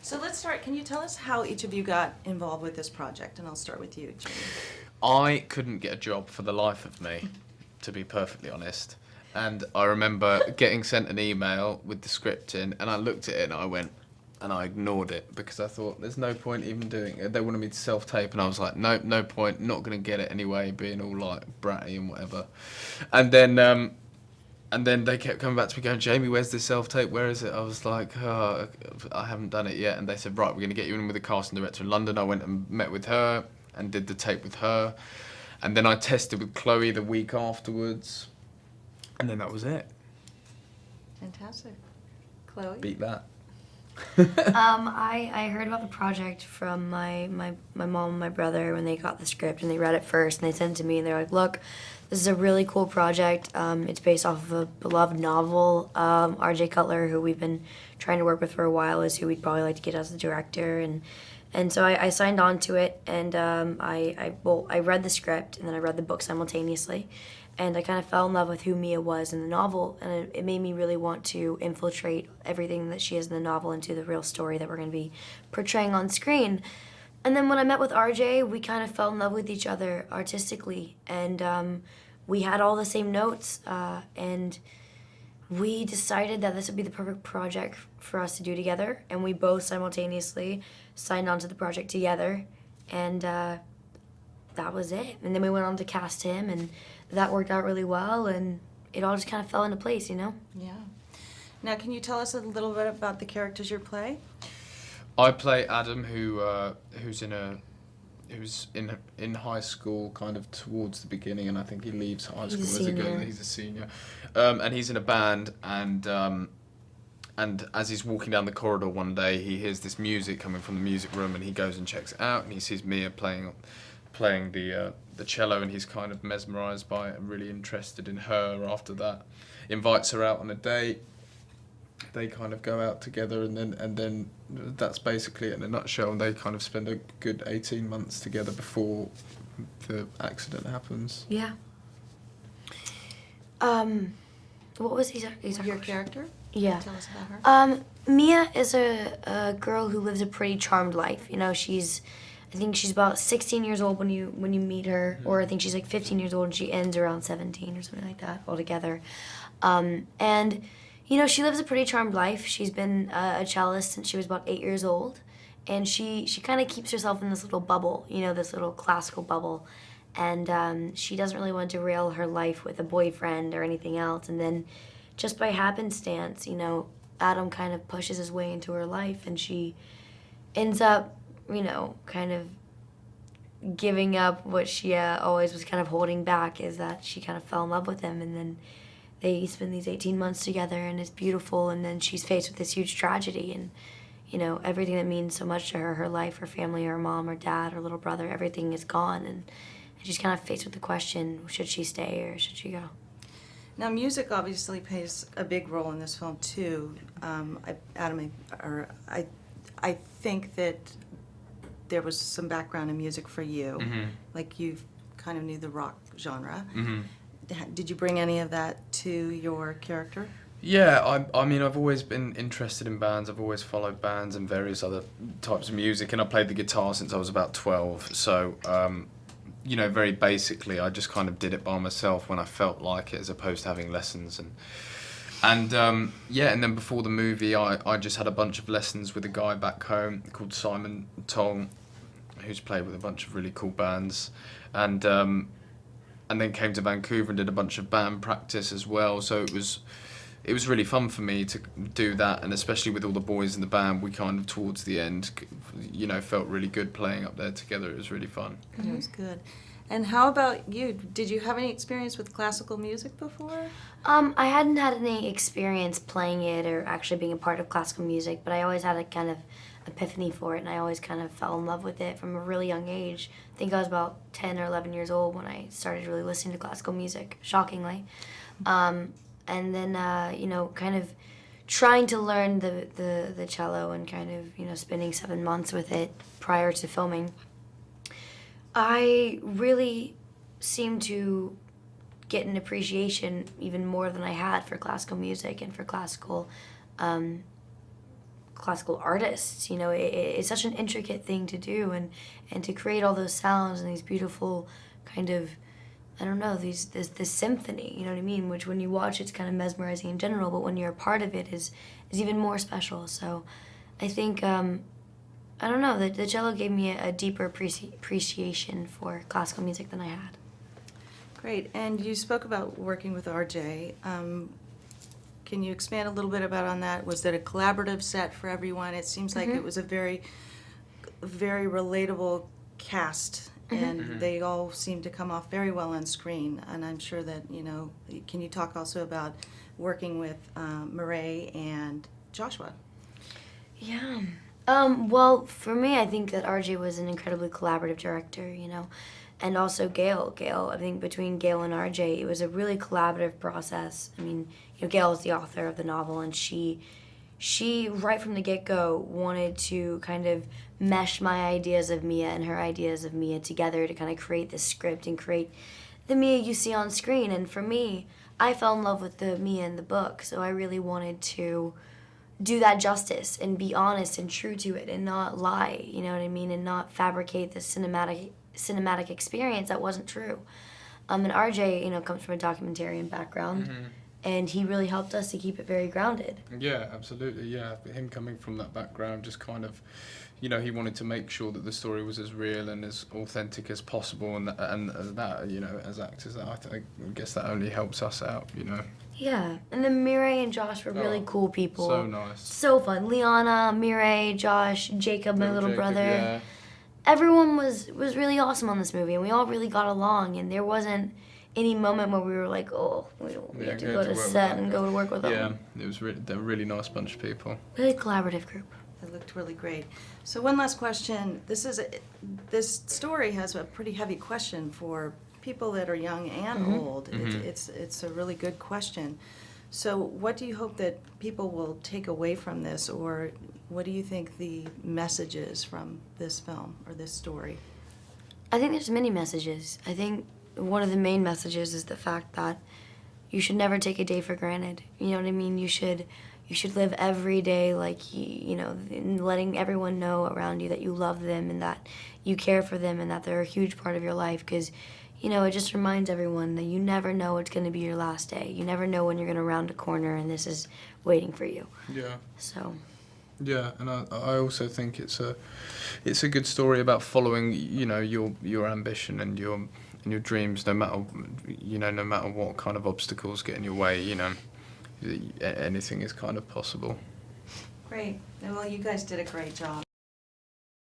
So let's start. Can you tell us how each of you got involved with this project? And I'll start with you, Jamie. I couldn't get a job for the life of me, to be perfectly honest. And I remember getting sent an email with the script in, and I looked at it and I went, and I ignored it because I thought there's no point even doing it. They wanted me to self-tape, and I was like, no, no point, not going to get it anyway, being all like bratty and whatever. And then they kept coming back to me going, Jamie, where's the self-tape? Where is it? I was like, oh, I haven't done it yet. And they said, right, we're going to get you in with the casting director in London. I went and met with her and did the tape with her. And then I tested with Chloe the week afterwards. And then that was it. Fantastic. Chloe? Beat that. I heard about the project from my mom and my brother when they got the script, and they read it first and they sent it to me, and they're like, look, this is a really cool project. It's based off of a beloved novel. R.J. Cutler, who we've been trying to work with for a while, is who we'd probably like to get as the director. And so I signed on to it, and I read the script, and then I read the book simultaneously. And I kind of fell in love with who Mia was in the novel, and it made me really want to infiltrate everything that she is in the novel into the real story that we're going to be portraying on screen. And then when I met with RJ, we kind of fell in love with each other artistically, and we had all the same notes, and we decided that this would be the perfect project for us to do together, and we both simultaneously signed on to the project together, and that was it. And then we went on to cast him, and that worked out really well, and it all just kind of fell into place, you know? Yeah. Now, can you tell us a little bit about the characters you play? I play Adam, who's in high school, kind of towards the beginning, and I think he leaves high school as a girl. He's a senior, and he's in a band, and as he's walking down the corridor one day, he hears this music coming from the music room, and he goes and checks it out, and he sees Mia playing the cello, and he's kind of mesmerised by it and really interested in her after that. Invites her out on a date. They kind of go out together, and then that's basically it in a nutshell. And they kind of spend a good 18 months together before the accident happens. Yeah. What was Your character? Yeah. Tell us about her. Mia is a girl who lives a pretty charmed life. You know, I think she's about 16 years old when you meet her, or I think she's like 15 years old and she ends around 17 or something like that altogether. And, you know, she lives a pretty charmed life. She's been a cellist since she was about 8 years old. And she kind of keeps herself in this little bubble, you know, this little classical bubble. And she doesn't really want to derail her life with a boyfriend or anything else. And then just by happenstance, you know, Adam kind of pushes his way into her life, and she ends up, you know, kind of giving up what she always was kind of holding back, is that she kind of fell in love with him, and then they spend these 18 months together, and it's beautiful, and then she's faced with this huge tragedy, and, you know, everything that means so much to her, her life, her family, her mom, her dad, her little brother, everything is gone, and she's kind of faced with the question, should she stay or should she go? Now, music obviously plays a big role in this film, too. I think that there was some background in music for you. Mm-hmm. Like, you kind of knew the rock genre. Mm-hmm. Did you bring any of that to your character? Yeah, I mean, I've always been interested in bands. I've always followed bands and various other types of music, and I played the guitar since I was about 12. So, you know, very basically, I just kind of did it by myself when I felt like it, as opposed to having lessons. And then before the movie, I just had a bunch of lessons with a guy back home called Simon Tong, who's played with a bunch of really cool bands, and then came to Vancouver and did a bunch of band practice as well. So it was really fun for me to do that, and especially with all the boys in the band, we kind of towards the end, you know, felt really good playing up there together. It was really fun. It was good. And how about you? Did you have any experience with classical music before? I hadn't had any experience playing it or actually being a part of classical music, but I always had a kind of epiphany for it, and I always kind of fell in love with it from a really young age. I think I was about 10 or 11 years old when I started really listening to classical music, shockingly. And then, you know, kind of trying to learn the cello and kind of, you know, spending 7 months with it prior to filming, I really seemed to get an appreciation even more than I had for classical music and for classical classical artists. You know, it's such an intricate thing to do, and to create all those sounds and these beautiful kind of, I don't know, this symphony, you know what I mean? Which when you watch, it's kind of mesmerizing in general, but when you're a part of it is even more special. So I think, I don't know, the cello gave me a deeper appreciation for classical music than I had. Great. And you spoke about working with RJ. Can you expand a little bit on that? Was it a collaborative set for everyone? It seems like it was a very, very relatable cast, and they all seem to come off very well on screen. And I'm sure that, you know, can you talk also about working with Murray and Joshua? Yeah. Well, for me, I think that RJ was an incredibly collaborative director, you know, and also Gail. I think between Gail and RJ, it was a really collaborative process. I mean, you know, Gail is the author of the novel, and she right from the get-go wanted to kind of mesh my ideas of Mia and her ideas of Mia together to kind of create this script and create the Mia you see on screen. And for me, I fell in love with the Mia in the book, so I really wanted to do that justice and be honest and true to it and not lie, you know what I mean, and not fabricate this cinematic experience that wasn't true. And RJ, you know, comes from a documentarian background, and he really helped us to keep it very grounded. Yeah, absolutely. Yeah, him coming from that background, just kind of, you know, he wanted to make sure that the story was as real and as authentic as possible, and that, you know, as actors, I guess that only helps us out, you know. Yeah, and then Mireille and Josh were really cool people. So nice. So fun. Liana, Mireille, Josh, Jacob, my little brother. Yeah. Everyone was really awesome on this movie, and we all really got along, and there wasn't any moment where we were like, oh, we have to go to set and go to work with them. Yeah, it was they're a really nice bunch of people. Really collaborative group. It looked really great. So one last question. This story has a pretty heavy question for people that are young and old. It's a really good question. So what do you hope that people will take away from this, or what do you think the message is from this film or this story? I think there's many messages. I think one of the main messages is the fact that you should never take a day for granted. You know what I mean? You should live every day like, you know, letting everyone know around you that you love them and that you care for them and that they're a huge part of your life, because, you know, it just reminds everyone that you never know it's going to be your last day. You never know when you're going to round a corner and this is waiting for you. Yeah. So. Yeah, and I also think it's a good story about following, you know, your ambition and your dreams, no matter what kind of obstacles get in your way. You know, anything is kind of possible. Great. Well, you guys did a great job.